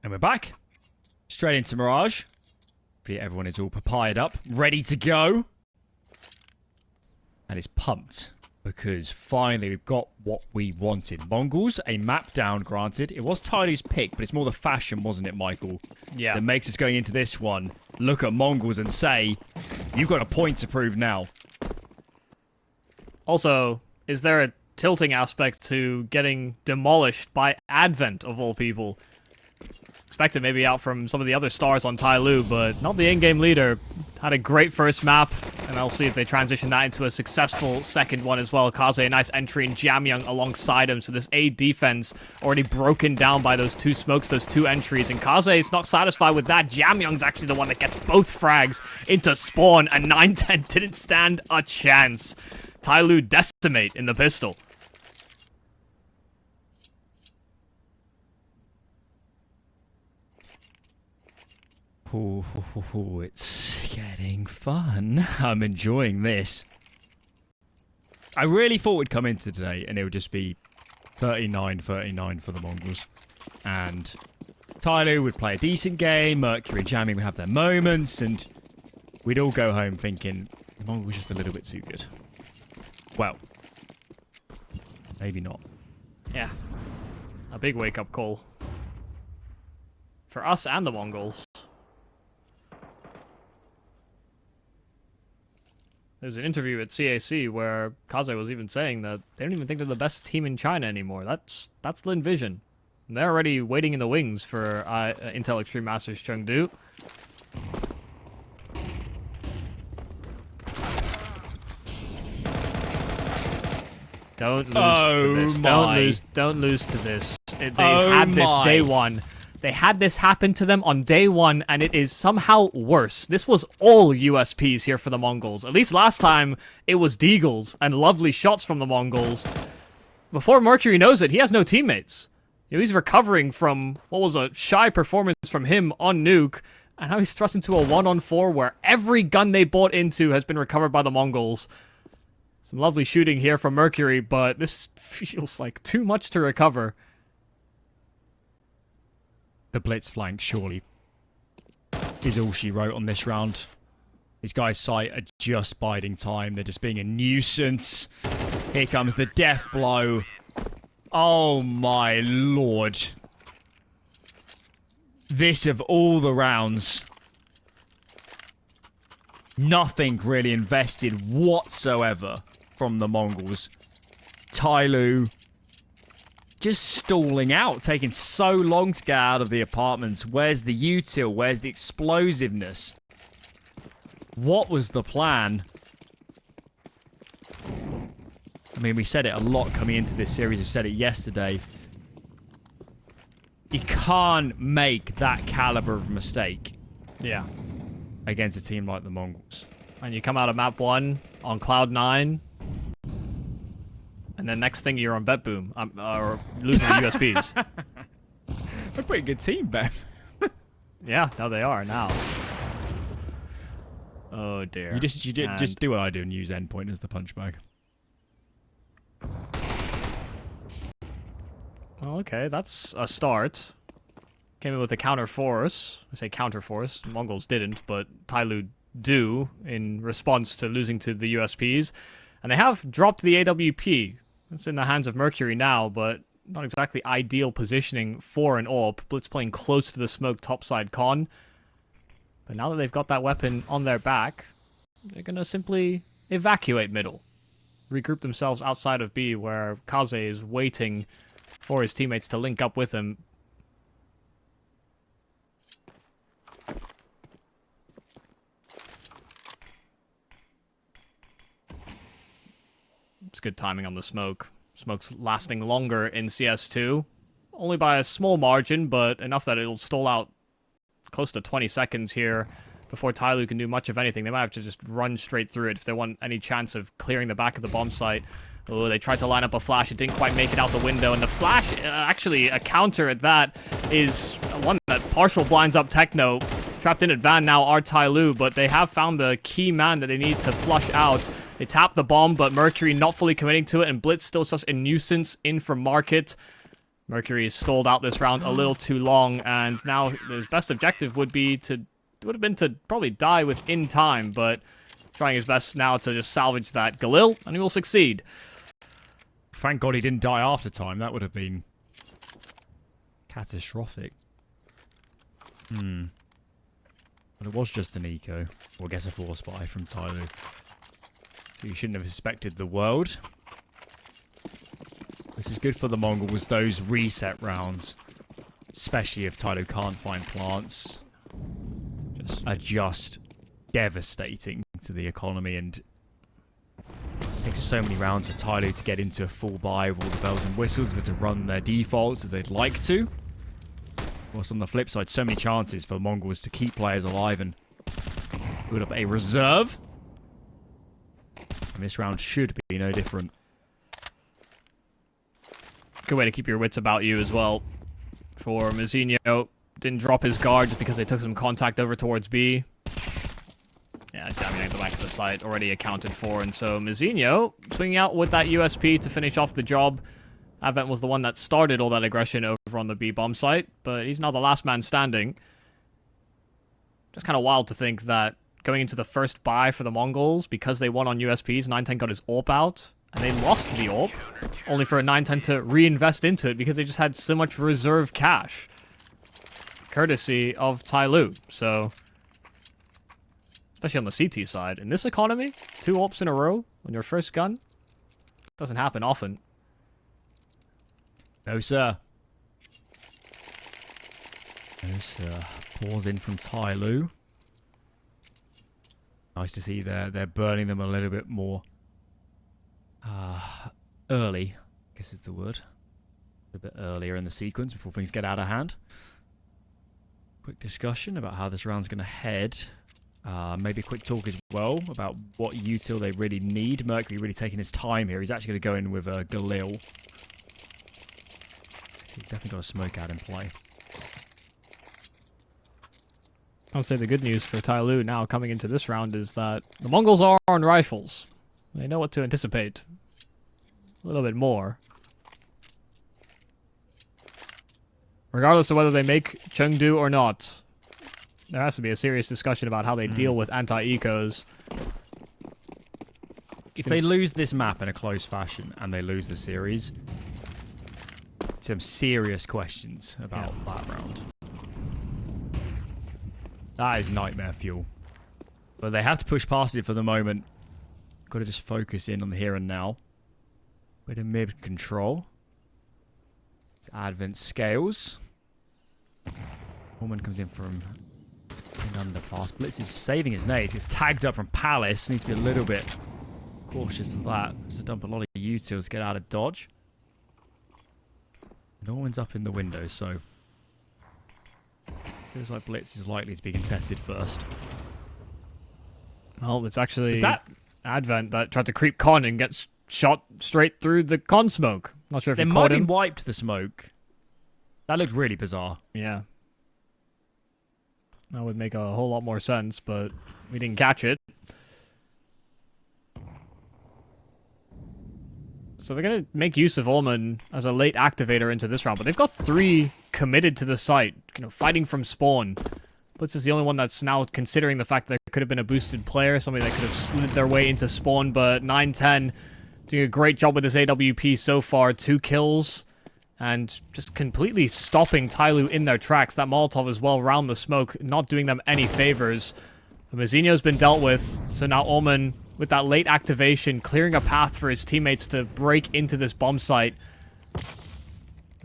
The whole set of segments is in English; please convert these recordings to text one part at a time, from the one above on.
And we're back. Straight into Mirage. Hopefully everyone is all papaya'd up, ready to go. And it's pumped because finally we've got what we wanted. TheMongolz, a map down, granted. It was TYLOO's pick, but it's more the fashion, wasn't it, Michael? Yeah. That makes us going into this one look at TheMongolz and say, you've got a point to prove now. Also, is there a tilting aspect to getting demolished by Advent, of all people? Expected maybe out from some of the other stars on TYLOO, but not the in-game leader. Had a great first map, and I'll see if they transition that into a successful second one as well. Kaze, a nice entry, and Jamyoung alongside him, so this A defense already broken down by those two smokes, those two entries, and Kaze is not satisfied with that. Jamyoung's actually the one that gets both frags into spawn, and 9-10 didn't stand a chance. TYLOO decimate in the pistol. Ooh, it's getting fun. I'm enjoying this. I really thought we'd come into today and it would just be 39-39 for the TheMongolz. And TYLOO would play a decent game, Mercury and Jamming would have their moments, and we'd all go home thinking the TheMongolz was just a little bit too good. Well, maybe not. Yeah. A big wake-up call. For us and the TheMongolz. There's an interview at CAC where Kaze was even saying that they don't even think they're the best team in China anymore. That's Lin Vision. And they're already waiting in the wings for Intel Extreme Masters Chengdu. Don't lose to this. Don't lose to this. They had this day one. They had this happen to them on day one, and it is somehow worse. This was all USPs here for the TheMongolz. At least last time, it was Deagles and lovely shots from the TheMongolz. Before Mercury knows it, he has no teammates. You know, he's recovering from what was a shy performance from him on Nuke, and now he's thrust into a 1-on-4 where every gun they bought into has been recovered by the TheMongolz. Some lovely shooting here from Mercury, but this feels like too much to recover. The blitz flank, surely, is all she wrote on this round. These guys' sight are just biding time. They're just being a nuisance. Here comes the death blow. Oh my lord. This of all the rounds. Nothing really invested whatsoever from the TheMongolz. TYLOO just stalling out, taking so long to get out of the apartments. Where's the util? Where's the explosiveness? What was the plan? I mean, we said it a lot coming into this series. We said it yesterday. You can't make that caliber of mistake. Yeah. Against a team like the TheMongolz. And you come out of map 1 on Cloud 9. And then next thing you're on Bet Boom, or losing the USPs. A pretty good team, Ben. Yeah, no, they are now. Oh dear. You just do what I do and use endpoint as the punch bag. Well, okay, that's a start. Came in with a counter force. I say counter force. TheMongolz didn't, but TYLOO do in response to losing to the USPs, and they have dropped the AWP. It's in the hands of Mercury now, but not exactly ideal positioning for an AWP. Blitz playing close to the smoke topside con. But now that they've got that weapon on their back, they're going to simply evacuate middle. Regroup themselves outside of B, where Kaze is waiting for his teammates to link up with him. It's good timing on the smoke. Smoke's lasting longer in CS2. Only by a small margin, but enough that it'll stall out close to 20 seconds here before TYLOO can do much of anything. They might have to just run straight through it if they want any chance of clearing the back of the bomb site. Oh, they tried to line up a flash. It didn't quite make it out the window. And the flash, actually, a counter at that, is one that partial blinds up Techno. Trapped in at Van now are TYLOO, but they have found the key man that they need to flush out. They tap the bomb, but Mercury not fully committing to it, and Blitz still such a nuisance in from Market. Mercury stalled out this round a little too long, and now his best objective would have been to probably die within time, but trying his best now to just salvage that Galil, and he will succeed. Thank God he didn't die after time. That would have been catastrophic. But it was just an eco, or I guess a force buy from TYLOO. So you shouldn't have expected the world. This is good for the Mongols, those reset rounds. Especially if TYLOO can't find plants. Are just devastating to the economy, and it takes so many rounds for TYLOO to get into a full buy with all the bells and whistles, but to run their defaults as they'd like to. Whilst on the flip side, so many chances for Mongols to keep players alive and build up a reserve. And this round should be no different. Good way to keep your wits about you as well. For Mizinho, didn't drop his guard just because they took some contact over towards B. Yeah, jamming at the back of the site already accounted for, and so Mizinho swinging out with that USP to finish off the job. Advent was the one that started all that aggression over on the B bomb site, but he's now the last man standing. Just kind of wild to think that going into the first buy for the Mongols, because they won on USPs, 910 got his AWP out, and they lost the AWP, only for a 910 to reinvest into it because they just had so much reserve cash. Courtesy of TYLOO, so... Especially on the CT side. In this economy, 2 AWPs in a row on your first gun doesn't happen often. No, sir. No, sir. Pause in from TYLOO. Nice to see they're burning them a little bit more early, I guess is the word. A bit earlier in the sequence before things get out of hand. Quick discussion about how this round's going to head. Maybe a quick talk as well about what util they really need. Mercury really taking his time here. He's actually going to go in with Galil. He's definitely got a smoke out in play. I'll say the good news for TYLOO now coming into this round is that the Mongols are on rifles. They know what to anticipate. A little bit more. Regardless of whether they make Chengdu or not, there has to be a serious discussion about how they deal with anti-ecos. If they lose this map in a close fashion and they lose the series, some serious questions about that round. That is nightmare fuel. But they have to push past it for the moment. Got to just focus in on the here and now. Bit of mid control. It's Advent scales. Woman comes in from an underpass. Blitz is saving his nades. He's tagged up from Palace. Needs to be a little bit cautious of that. Has to dump a lot of utils to get out of dodge. Norman's up in the window, so feels like Blitz is likely to be contested first. Well, it's actually Advent that tried to creep con and gets shot straight through the con smoke. Not sure if they you might caught have him. wiped the smoke. That looked really bizarre. Yeah. That would make a whole lot more sense, but we didn't catch it. So they're going to make use of Ullman as a late activator into this round, but they've got 3 committed to the site, fighting from spawn. Blitz is the only one that's now considering the fact that there could have been a boosted player, somebody that could have slid their way into spawn, but 910 doing a great job with his AWP so far, 2 kills, and just completely stopping TYLOO in their tracks. That Molotov as well, round the smoke, not doing them any favors. Mizinho's been dealt with, so now Ullman, with that late activation, clearing a path for his teammates to break into this bomb site.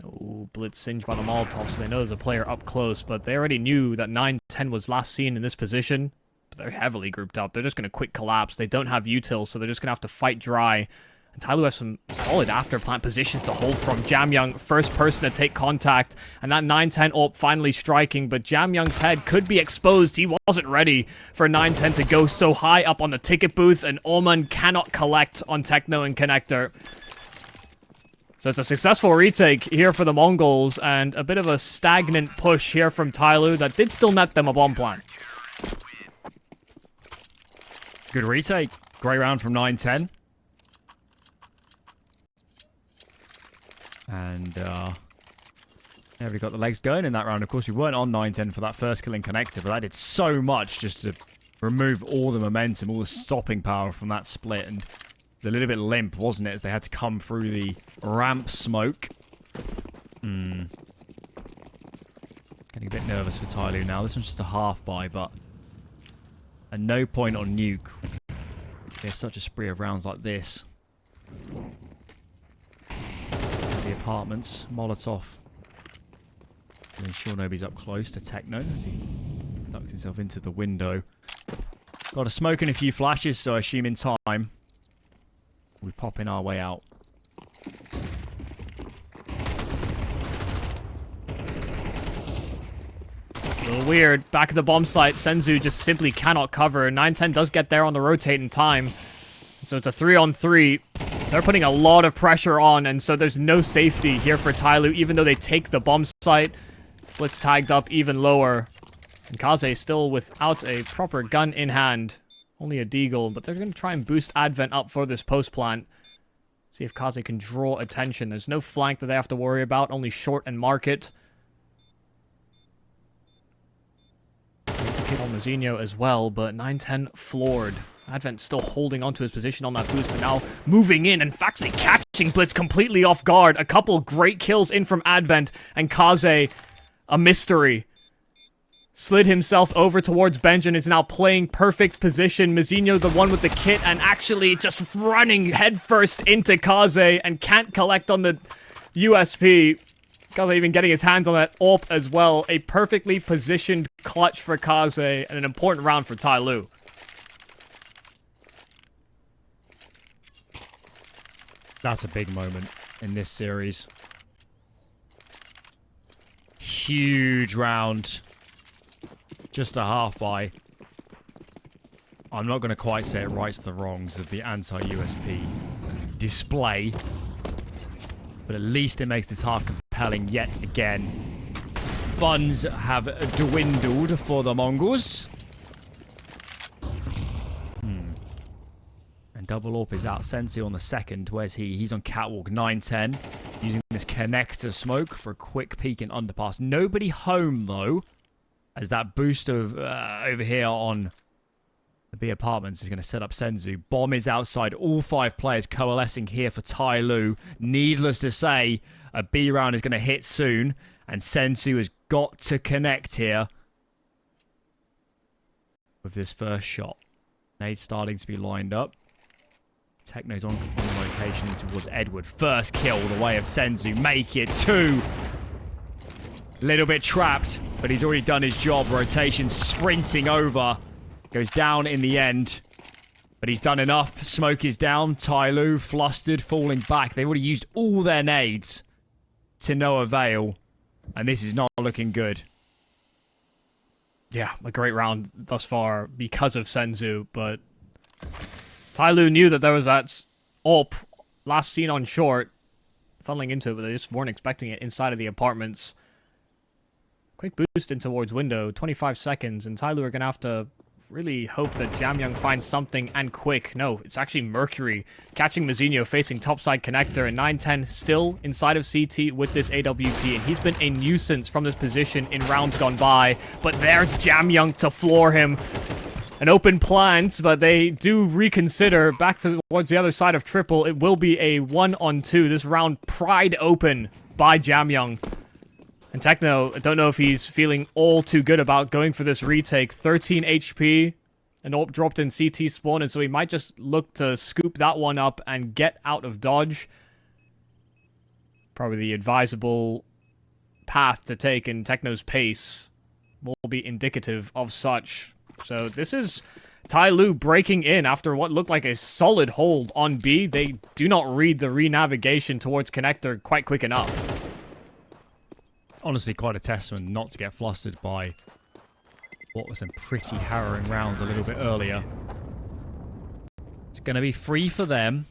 Oh, Blitz singed by the Molotov, so they know there's a player up close, but they already knew that 910 was last seen in this position. But they're heavily grouped up. They're just going to quick collapse. They don't have utils, so they're just going to have to fight dry. And TYLOO has some solid after-plant positions to hold from. Jamyoung, first person to take contact, and that 910 AWP finally striking, but Jamyoung's head could be exposed. He wasn't ready for 910 to go so high up on the ticket booth, and Ullman cannot collect on Techno and Connector. So it's a successful retake here for the Mongols, and a bit of a stagnant push here from TYLOO that did still net them a bomb plant. Good retake. Great round from 910. And Yeah, we got the legs going in that round. Of course, we weren't on 9-10 for that first killing connector, but that did so much just to remove all the momentum, all the stopping power from that split. And it was a little bit limp, wasn't it, as they had to come through the ramp smoke. Getting a bit nervous for TYLOO now. This one's just a half buy, but at no point on nuke. They have such a spree of rounds like this. The apartments, Molotov. Ensure nobody's up close to Techno as he ducks himself into the window. Got a smoke and a few flashes, so I assume in time we're popping our way out. A little weird. Back at the bomb site, Senzu just simply cannot cover. 9-10 does get there on the rotate in time. So it's a 3-on-3. They're putting a lot of pressure on, and so there's no safety here for TYLOO, even though they take the bomb site. Blitz tagged up even lower. And Kaze still without a proper gun in hand. Only a deagle, but they're going to try and boost Advent up for this post plant. See if Kaze can draw attention. There's no flank that they have to worry about, only short and market. Kill on Mazinho as well, but 9-10 floored. Advent still holding onto his position on that boost, but now moving in and actually catching Blitz completely off guard. A couple great kills in from Advent, and Kaze, a mystery. Slid himself over towards Benj and is now playing perfect position. Mazinho, the one with the kit, and actually just running headfirst into Kaze and can't collect on the USP. Kaze even getting his hands on that AWP as well. A perfectly positioned clutch for Kaze and an important round for TYLOO. That's a big moment in this series. Huge round. Just a half buy. I'm not going to quite say it rights the wrongs of the anti-USP display, but at least it makes this half compelling yet again. Funds have dwindled for the Mongols. And double AWP is out. Sensi on the second. Where's he? He's on catwalk 9-10. Using this connector smoke for a quick peek and underpass. Nobody home, though, as that boost of over here on the B apartments is going to set up Senzu. Bomb is outside. All 5 players coalescing here for TYLOO. Needless to say, a B round is going to hit soon, and Senzu has got to connect here with this first shot. Nade starting to be lined up. Techno's on location towards Edward. First kill the way of Senzu. Make it 2. Little bit trapped, but he's already done his job. Rotation sprinting over. Goes down in the end. But he's done enough. Smoke is down. TYLOO flustered, falling back. They've already used all their nades to no avail. And this is not looking good. Yeah, a great round thus far because of Senzu, but TYLOO knew that there was that AWP last seen on short, funneling into it, but they just weren't expecting it inside of the apartments. Quick boost in towards window, 25 seconds, and TYLOO are going to have to really hope that Jamyoung finds something, and quick. No, it's actually Mercury catching Mazinho facing topside connector, and 9-10 still inside of CT with this AWP, and he's been a nuisance from this position in rounds gone by, but there's Jamyoung to floor him. An open plant, but they do reconsider back towards the other side of triple. It will be a 1-on-2. This round pried open by Jamyoung. And Techno, I don't know if he's feeling all too good about going for this retake. 13 HP, an AWP dropped in CT spawn, and so he might just look to scoop that one up and get out of dodge. Probably the advisable path to take in Techno's pace will be indicative of such. So this is TYLOO breaking in after what looked like a solid hold on B. They do not read the re-navigation towards connector quite quick enough. Honestly, quite a testament not to get flustered by what was some pretty harrowing rounds a little bit earlier. It's going to be free for them.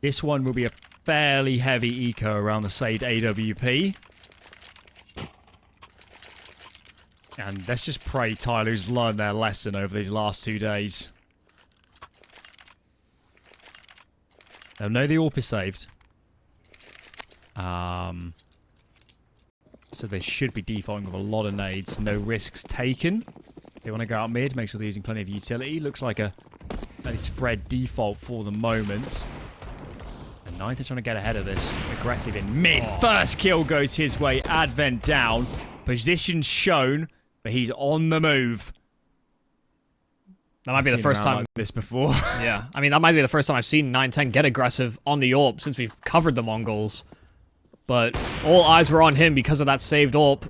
This one will be a fairly heavy eco around the Sade AWP. And let's just pray TYLOO's learned their lesson over these last 2 days. They'll know the AWP is saved. So they should be defaulting with a lot of nades. No risks taken. They want to go out mid, make sure they're using plenty of utility. Looks like a spread default for the moment. And Ninth is trying to get ahead of this. Aggressive in mid. Oh. First kill goes his way. Advent down. Position shown, but he's on the move. That might be the first time like this before. Yeah, I mean, that might be the first time I've seen 910 get aggressive on the AWP since we've covered the Mongols. But all eyes were on him because of that saved AWP.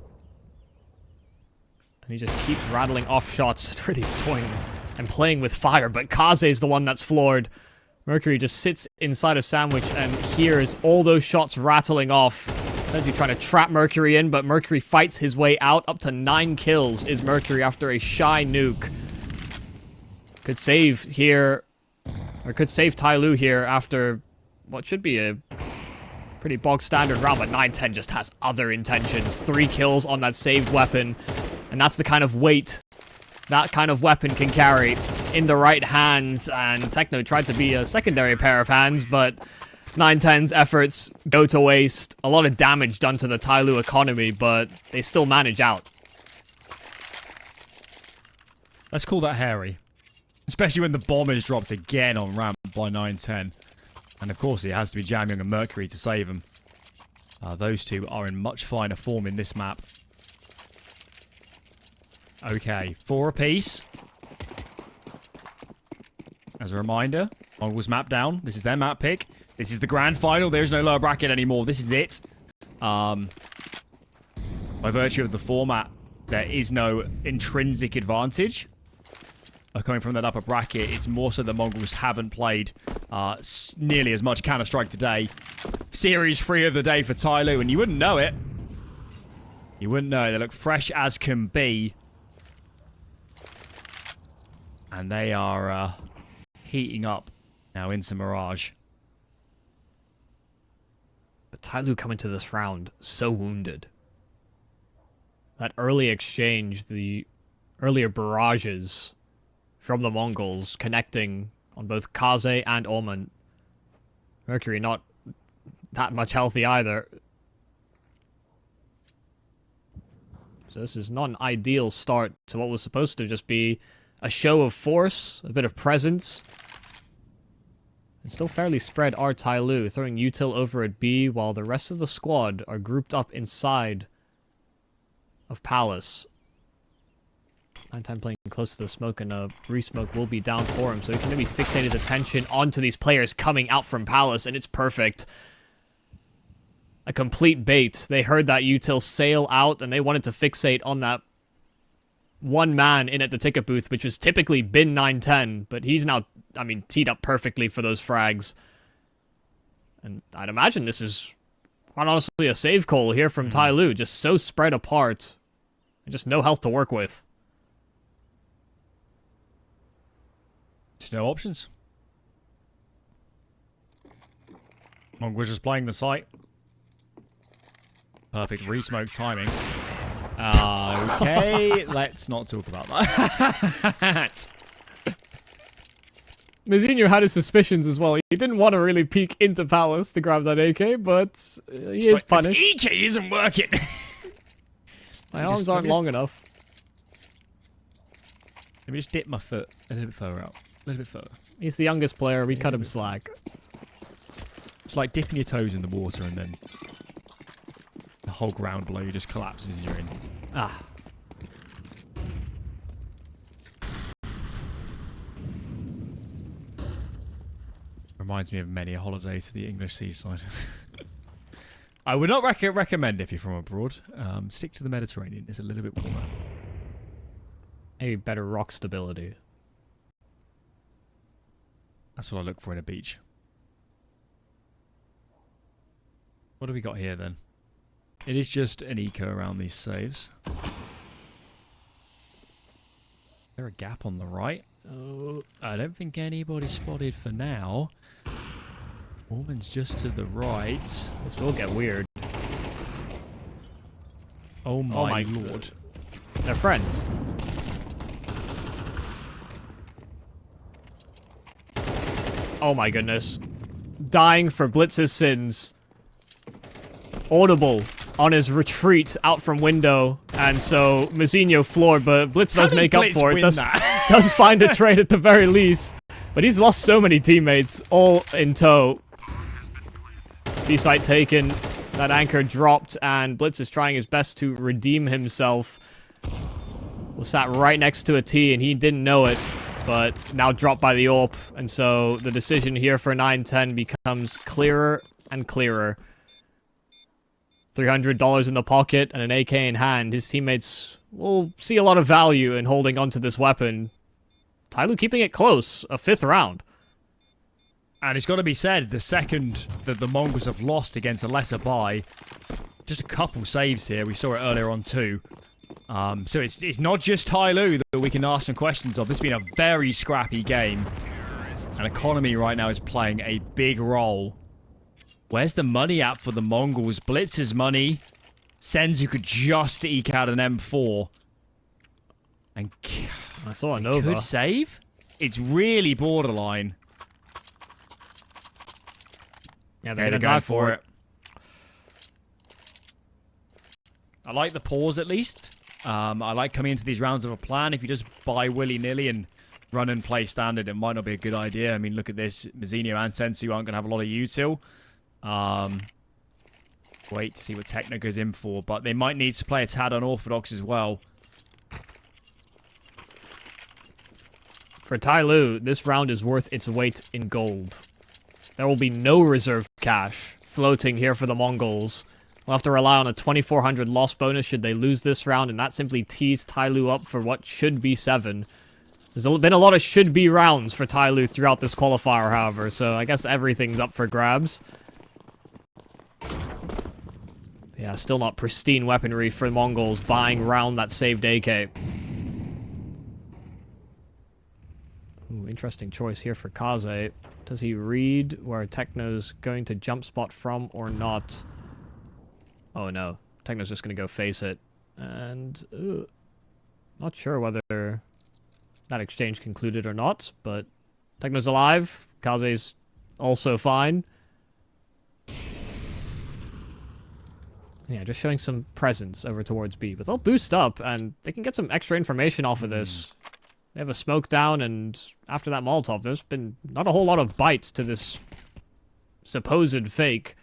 And he just keeps rattling off shots, really toying and playing with fire. But Kaze is the one that's floored. Mercury just sits inside a sandwich and hears all those shots rattling off. Essentially trying to trap Mercury in, but Mercury fights his way out. Up to 9 kills is Mercury after a shy nuke. Could save here, or could save TYLOO here after what should be a pretty bog standard round, but 910 just has other intentions. 3 kills on that saved weapon, and that's the kind of weight that kind of weapon can carry in the right hands, and Techno tried to be a secondary pair of hands, but 910's efforts go to waste. A lot of damage done to the TYLOO economy, but they still manage out. Let's call that hairy. Especially when the bomb is dropped again on ramp by 910. And of course, it has to be Jamyong and Mercury to save him. Those two are in much finer form in this map. Okay, 4 apiece. As a reminder, Mongols map down. This is their map pick. This is the grand final. There's no lower bracket anymore. This is it. By virtue of the format, there is no intrinsic advantage. Coming from that upper bracket, it's more so the Mongols haven't played nearly as much Counter-Strike today. Series 3 of the day for TYLOO, and you wouldn't know it. You wouldn't know. They look fresh as can be. And they are heating up now into Mirage. But TYLOO coming to this round so wounded. That early exchange, the earlier barrages from the Mongols connecting on both Kaze and Omen. Mercury not that much healthy either. So this is not an ideal start to what was supposed to just be a show of force, a bit of presence. And still fairly spread are TYLOO, throwing util over at B while the rest of the squad are grouped up inside of Palace. 910 playing close to the smoke, and a re-smoke will be down for him, so he can maybe fixate his attention onto these players coming out from Palace, and it's perfect. A complete bait. They heard that util sail out, and they wanted to fixate on that one man in at the ticket booth, which was typically bin 910, but he's now, I mean, teed up perfectly for those frags. And I'd imagine this is, quite honestly, a save call here from TYLOO, just so spread apart, and just no health to work with. There's no options. Mongols just playing the site. Perfect re-smoke timing. Okay, let's not talk about that. Mizinho had his suspicions as well. He didn't want to really peek into Palace to grab that AK, but he is punished. This EK isn't working. My arms aren't long enough. Let me just dip my foot a little bit further out. A little bit further. He's the youngest player. We cut him slack. It's like dipping your toes in the water and then the whole ground below you just collapses and you're in. Ah. Reminds me of many a holiday to the English seaside. I would not recommend if you're from abroad. Stick to the Mediterranean. It's a little bit warmer. Maybe better rock stability. That's what I look for in a beach. What do we got here then? It is just an eco around these saves. Is there a gap on the right? Oh, I don't think anybody's spotted for now. Woman's just to the right. This will get weird. Oh my lord. They're friends. Oh my goodness. Dying for Blitz's sins. Audible. on his retreat out from window, and so Mazinho floored, but Blitz does make up for it. Does find a trade at the very least, but he's lost so many teammates, all in tow. B-site taken, that anchor dropped, and Blitz is trying his best to redeem himself. Was sat right next to a T, and he didn't know it, but now dropped by the AWP, and so the decision here for 9-10 becomes clearer and clearer. $300 in the pocket and an AK in hand. His teammates will see a lot of value in holding onto this weapon. TYLOO keeping it close, a 5th round. And it's got to be said, the second that the Mongols have lost against a lesser buy, just a couple saves here. We saw it earlier on too. So it's not just TYLOO that we can ask some questions of. This has been a very scrappy game. And economy right now is playing a big role. Where's the money at for the Mongols? Blitz's money. Senzu could just eke out an M4. And I saw a Nova. Could save? It's really borderline. Yeah, they're gonna die for it. I like the pause at least. I like coming into these rounds of a plan. If you just buy willy-nilly and run and play standard, it might not be a good idea. I mean, look at this. Mazinho and Sensu aren't going to have a lot of util. Wait to see what Techno goes in for, but they might need to play a tad unorthodox as well. For TYLOO, this round is worth its weight in gold. There will be no reserve cash floating here for the Mongols. We'll have to rely on a 2,400 loss bonus should they lose this round, and that simply tees TYLOO up for what should be 7. There's been a lot of should-be rounds for TYLOO throughout this qualifier, however, so I guess everything's up for grabs. Yeah, still not pristine weaponry for the Mongols, buying round that saved AK. Ooh, interesting choice here for Kaze. Does he read where Techno's going to jump spot from or not? Oh no, Techno's just going to go face it. And, not sure whether that exchange concluded or not, but Techno's alive. Kaze's also fine. Yeah, just showing some presence over towards B, but they'll boost up and they can get some extra information off of this. They have a smoke down, and after that Molotov, there's been not a whole lot of bites to this supposed fake.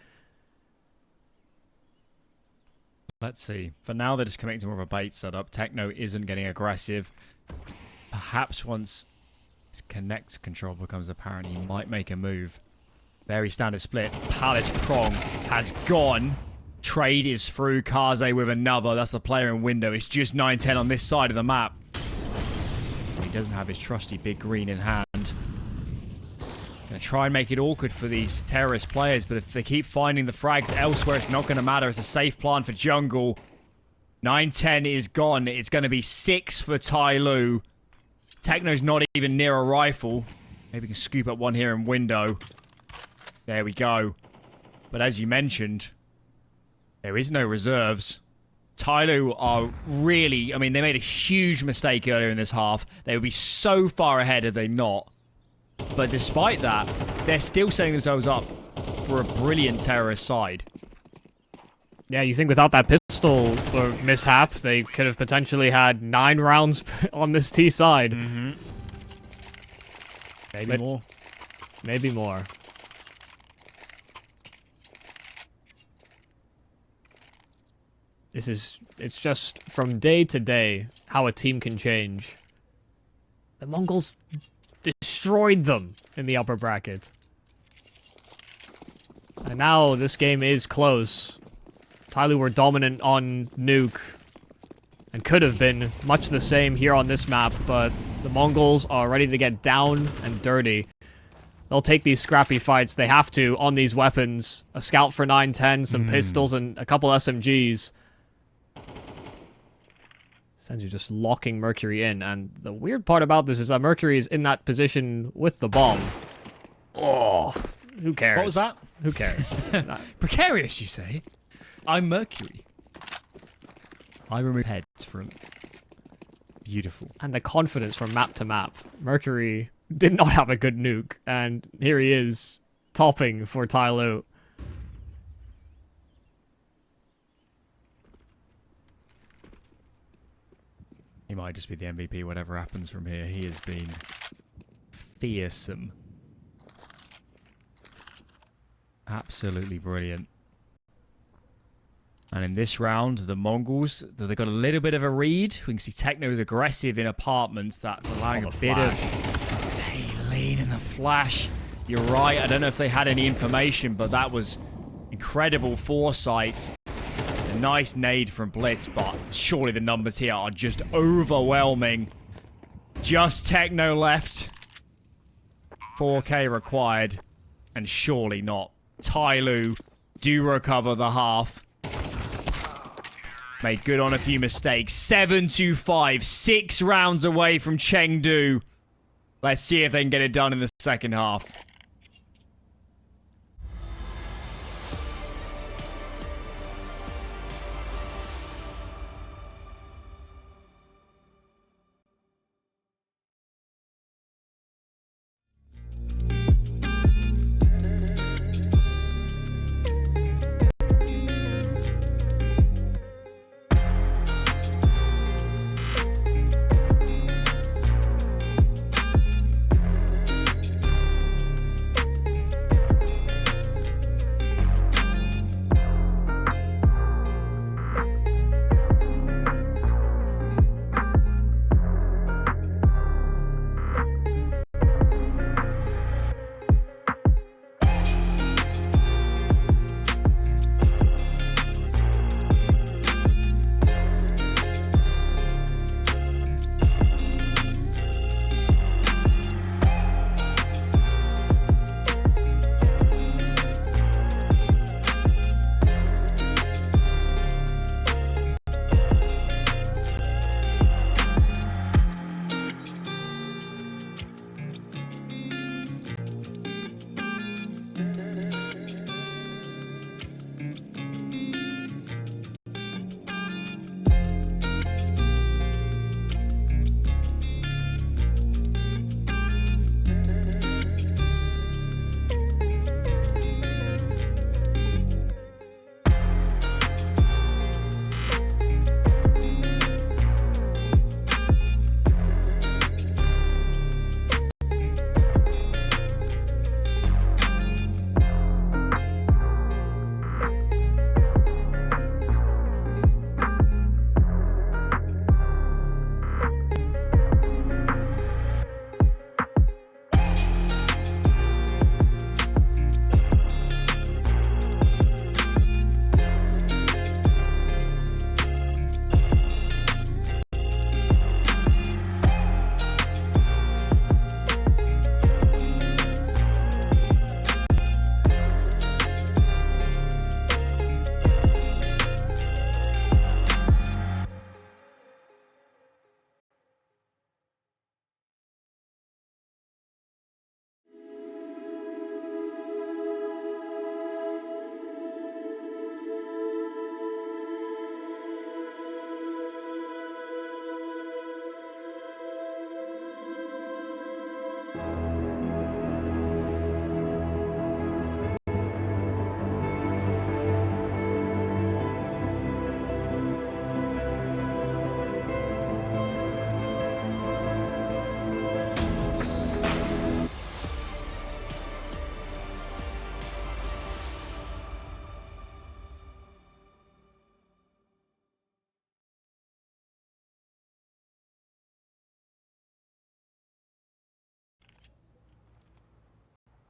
Let's see. For now, they're just committing to more of a bait setup. Techno isn't getting aggressive. Perhaps once his connect control becomes apparent, he might make a move. Very standard split. Palace Prong has gone. Trade is through. Kaze with another. That's the player in window. It's just 9-10 on this side of the map. He doesn't have his trusty big green in hand. Gonna try and make it awkward for these terrorist players, but if they keep finding the frags elsewhere, it's not gonna matter. It's a safe plan for jungle. 9-10 is gone. It's gonna be 6 for TYLOO. Techno's not even near a rifle. Maybe we can scoop up one here in window. There we go. But as you mentioned, there is no reserves. TYLOO are really... I mean, they made a huge mistake earlier in this half. They would be so far ahead had they not. But despite that, they're still setting themselves up for a brilliant terrorist side. Yeah, you think without that pistol or mishap, they could have potentially had 9 rounds on this T side. Mm-hmm. Maybe more. Maybe more. It's just from day to day how a team can change. The Mongols destroyed them in the upper bracket. And now this game is close. TYLOO were dominant on Nuke. And could have been much the same here on this map, but the Mongols are ready to get down and dirty. They'll take these scrappy fights. They have to on these weapons. A scout for 9-10, some pistols, and a couple SMGs. Senzu just locking Mercury in, and the weird part about this is that Mercury is in that position with the bomb. Oh, who cares? What was that? Who cares? Precarious, you say? I'm Mercury. I remove heads from... Beautiful. And the confidence from map to map. Mercury did not have a good nuke, and here he is, topping for TYLOO. He might just be the MVP, whatever happens from here. He has been fearsome. Absolutely brilliant. And in this round, the Mongols, they've got a little bit of a read. We can see Techno is aggressive in apartments. That's allowing a bit of... Hey, lean in the flash. You're right. I don't know if they had any information, but that was incredible foresight. A nice nade from Blitz, but surely the numbers here are just overwhelming. Just Techno left. 4K required. And surely not. TYLOO do recover the half. Made good on a few mistakes. 7-5. 6 rounds away from Chengdu. Let's see if they can get it done in the second half.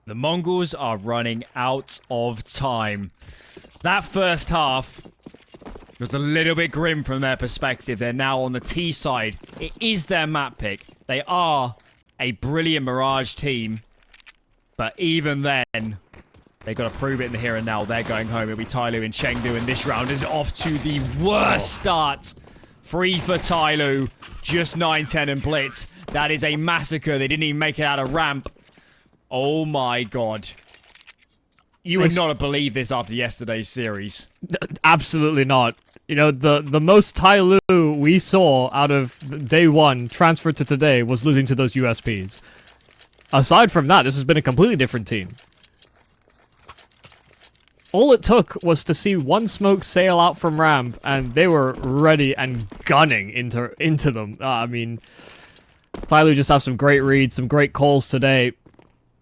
The Mongols are running out of time. That first half was a little bit grim from their perspective. They're now on the T side. It is their map pick. They are a brilliant Mirage team. But even then, they got to prove it in the here and now. They're going home. It'll be TYLOO in Chengdu, and this round is off to the worst start. Free for TYLOO. Just 9-10 and Blitz. That is a massacre. They didn't even make it out of ramp. Oh my god. You would not have believed this after yesterday's series. Absolutely not. You know, the most TYLOO we saw out of day one transferred to today was losing to those USPs. Aside from that, this has been a completely different team. All it took was to see one smoke sail out from ramp, and they were ready and gunning into them. I mean, TYLOO just have some great reads, some great calls today,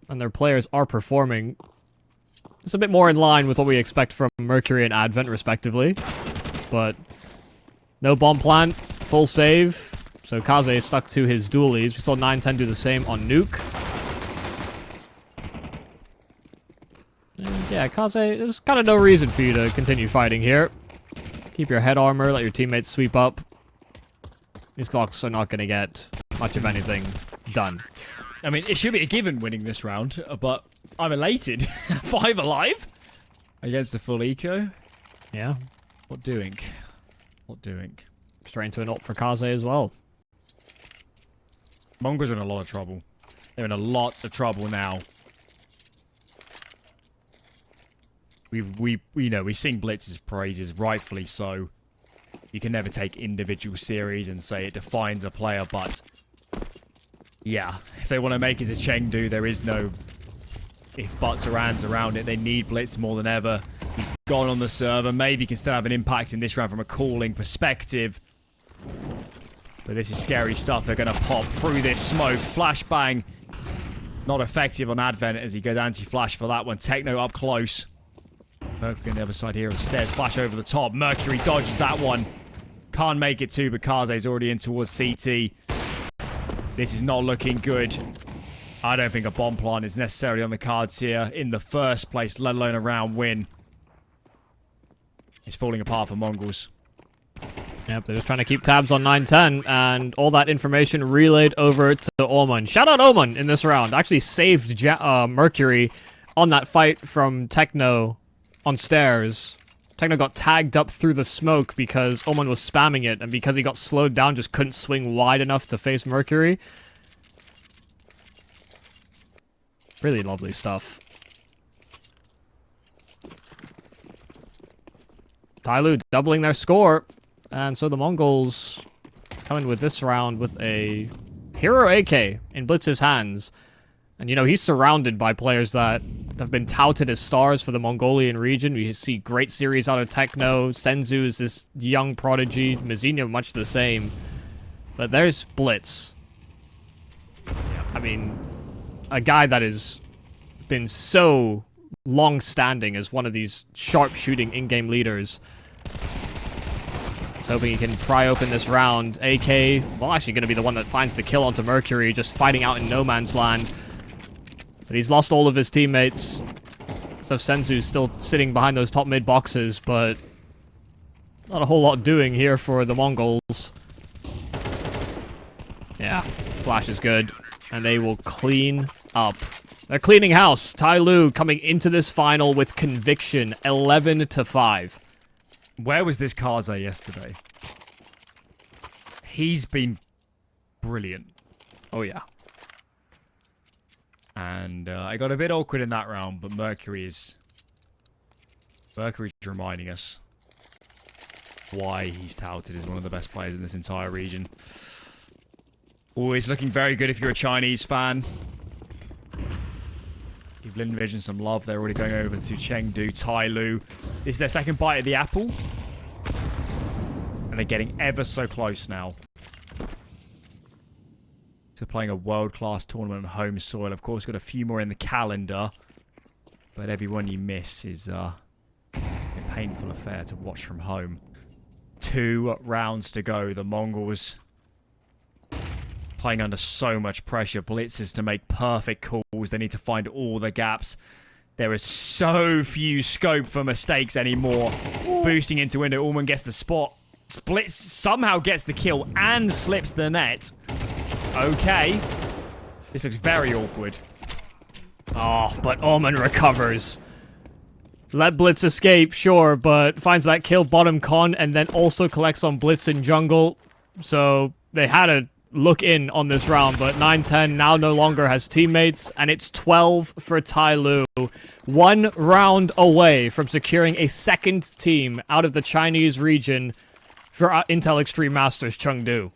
and their players are performing. It's a bit more in line with what we expect from Mercury and Advent, respectively. But no bomb plant, full save. So Kaze is stuck to his dualies. We saw 910 do the same on Nuke. And yeah, Kaze, there's kind of no reason for you to continue fighting here. Keep your head armor, let your teammates sweep up. These clocks are not going to get much of anything done. I mean, it should be a given winning this round, but I'm elated. 5 alive against the full eco. Yeah. What doing? What doing? Straight into an ult for Kaze as well. Mongols are in a lot of trouble. They're in a lot of trouble now. We sing Blitz's praises, rightfully so. You can never take individual series and say it defines a player, but yeah, if they want to make it to Chengdu, there is no if buts or ands around it. They need Blitz more than ever. He's gone on the server. Maybe he can still have an impact in this round from a calling perspective. But this is scary stuff. They're going to pop through this smoke. Flashbang. Not effective on Advent as he goes anti-flash for that one. Techno up close. Mercury on the other side here of the stairs. Flash over the top. Mercury dodges that one. Can't make it too, but Kaze's already in towards CT. This is not looking good. I don't think a bomb plant is necessarily on the cards here in the first place, let alone a round win. It's falling apart for Mongols. Yep, they're just trying to keep tabs on 910, and all that information relayed over to Omen. Shout out Omen in this round. Actually saved Mercury on that fight from Techno on stairs. Techno got tagged up through the smoke because Omen was spamming it, and because he got slowed down, just couldn't swing wide enough to face Mercury. Really lovely stuff. TYLOO doubling their score. And so the Mongols coming with this round with a Hero AK in Blitz's hands. And, you know, he's surrounded by players that have been touted as stars for the Mongolian region. We see great series out of Techno. Senzu is this young prodigy. Mizinho much the same. But there's Blitz. I mean, a guy that has been so long-standing as one of these sharp-shooting in-game leaders. Hoping he can pry open this round. AK, well, actually going to be the one that finds the kill onto Mercury, just fighting out in no man's land. But he's lost all of his teammates. So Senzu's still sitting behind those top mid boxes, but not a whole lot doing here for the Mongols. Yeah, flash is good, and they will clean up. They're cleaning house. TYLOO coming into this final with conviction, 11-5. Where was this Kaze yesterday? He's been brilliant. Oh, yeah. And I got a bit awkward in that round, but Mercury's reminding us why he's touted as one of the best players in this entire region. Always looking very good if you're a Chinese fan. Give Lin Vision some love. They're already going over to Chengdu. TYLOO. This is their second bite at the apple. And they're getting ever so close now to playing a world-class tournament on home soil. Of course, got a few more in the calendar. But every one you miss is a painful affair to watch from home. 2 rounds to go. The Mongols playing under so much pressure. Blitzes to make perfect calls. They need to find all the gaps. There is so few scope for mistakes anymore. Boosting into window. Allman gets the spot. Blitz somehow gets the kill and slips the net. Okay. This looks very awkward. Oh, but Allman recovers. Let Blitz escape, sure, but finds that kill bottom con and then also collects on Blitz in jungle. So they had a look in on this round, but 910 now no longer has teammates, and it's 12 for TYLOO. 1 round away from securing a second team out of the Chinese region for Intel Extreme Masters Chengdu.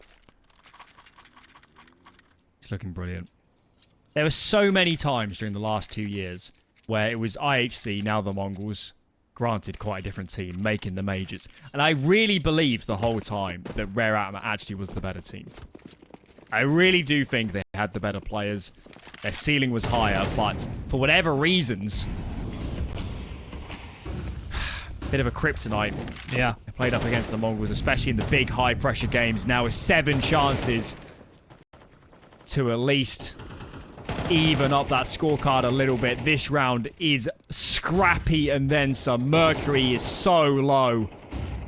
It's looking brilliant. There were so many times during the last 2 years where it was IHC, now the Mongols, Granted, quite a different team, making the majors. And I really believed the whole time that Rare Atom actually was the better team. I really do think they had the better players. Their ceiling was higher, but for whatever reasons... bit of a kryptonite. Yeah. They played up against the Mongols, especially in the big high-pressure games. Now with 7 chances to at least even up that scorecard a little bit. This round is scrappy and then some. Mercury is so low.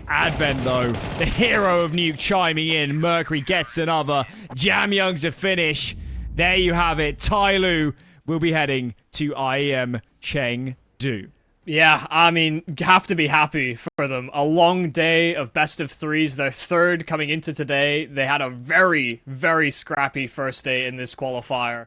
Advent, though, the hero of Nuke chiming in. Mercury gets another. Jamyoung's a finish. There you have it. TYLOO will be heading to IEM Chengdu. Yeah, I mean, have to be happy for them. A long day of best of threes. Their third coming into today. They had a very, very scrappy first day in this qualifier.